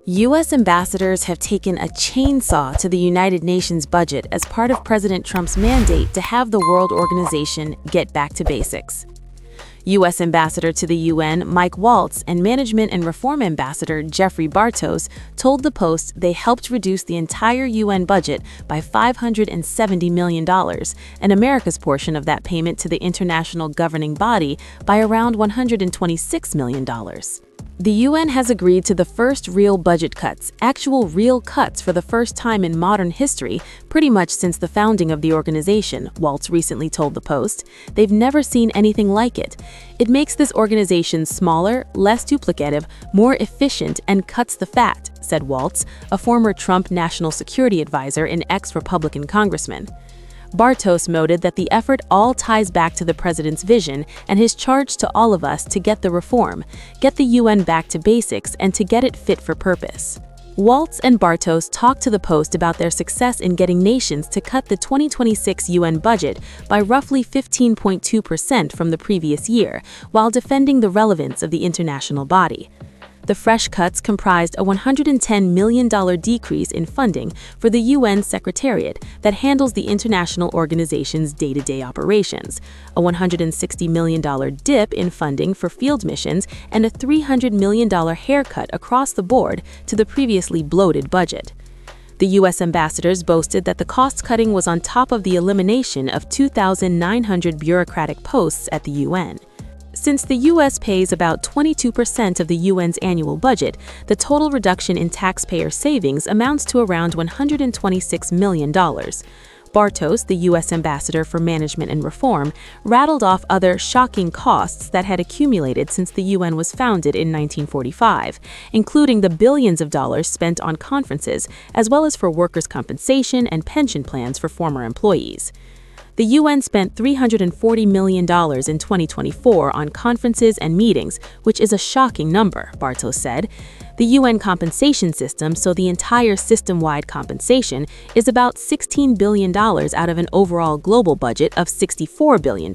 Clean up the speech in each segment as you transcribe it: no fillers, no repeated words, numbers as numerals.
U.S. ambassadors have taken a chainsaw to the United Nations budget as part of President Trump's mandate to have the World Organization get back to basics. U.S. Ambassador to the UN Mike Waltz and Management and Reform Ambassador Jeffrey Bartos told the Post they helped reduce the entire UN budget by $570 million, and America's portion of that payment to the international governing body by around $126 million. The UN has agreed to the first real budget cuts, actual real cuts for the first time in modern history, pretty much since the founding of the organization, Waltz recently told the Post. They've never seen anything like it. It makes this organization smaller, less duplicative, more efficient, and cuts the fat, said Waltz, a former Trump national security advisor and ex-Republican congressman. Bartos noted that the effort all ties back to the president's vision and his charge to all of us to get the reform, get the UN back to basics, and to get it fit for purpose. Waltz and Bartos talked to the Post about their success in getting nations to cut the 2026 UN budget by roughly 15.2% from the previous year, while defending the relevance of the international body. The fresh cuts comprised a $110 million decrease in funding for the UN Secretariat that handles the international organization's day-to-day operations, a $160 million dip in funding for field missions, and a $300 million haircut across the board to the previously bloated budget. The U.S. ambassadors boasted that the cost-cutting was on top of the elimination of 2,900 bureaucratic posts at the UN. Since the U.S. pays about 22% of the UN's annual budget, the total reduction in taxpayer savings amounts to around $126 million. Bartos, the U.S. ambassador for Management and Reform, rattled off other shocking costs that had accumulated since the UN was founded in 1945, including the billions of dollars spent on conferences, as well as for workers' compensation and pension plans for former employees. The UN spent $340 million in 2024 on conferences and meetings, which is a shocking number, Bartos said. The UN compensation system, so the entire system-wide compensation, is about $16 billion out of an overall global budget of $64 billion.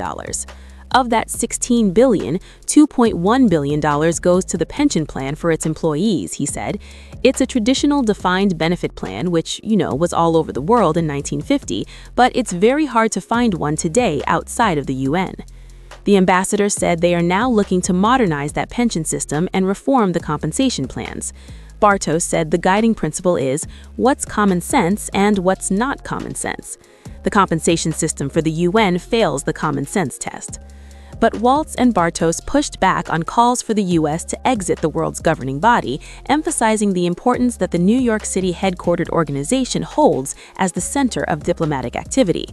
Of that $16 billion, $2.1 billion goes to the pension plan for its employees, he said. It's a traditional defined benefit plan, which, was all over the world in 1950, but it's very hard to find one today outside of the UN. The ambassador said they are now looking to modernize that pension system and reform the compensation plans. Bartos said the guiding principle is what's common sense and what's not common sense. The compensation system for the UN fails the common sense test. But Waltz and Bartos pushed back on calls for the U.S. to exit the world's governing body, emphasizing the importance that the New York City headquartered organization holds as the center of diplomatic activity.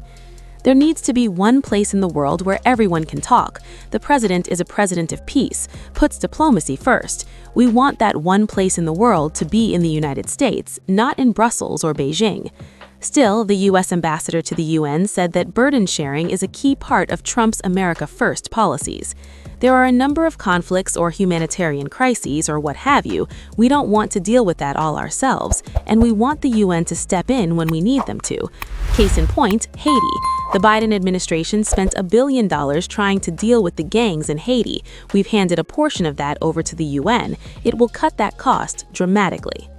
There needs to be one place in the world where everyone can talk. The president is a president of peace, puts diplomacy first. We want that one place in the world to be in the United States, not in Brussels or Beijing. Still, the U.S. ambassador to the UN said that burden sharing is a key part of Trump's America First policies. There are a number of conflicts or humanitarian crises or what have you. We don't want to deal with that all ourselves, and we want the UN to step in when we need them to. Case in point, Haiti. The Biden administration spent $1 billion trying to deal with the gangs in Haiti. We've handed a portion of that over to the UN. It will cut that cost dramatically.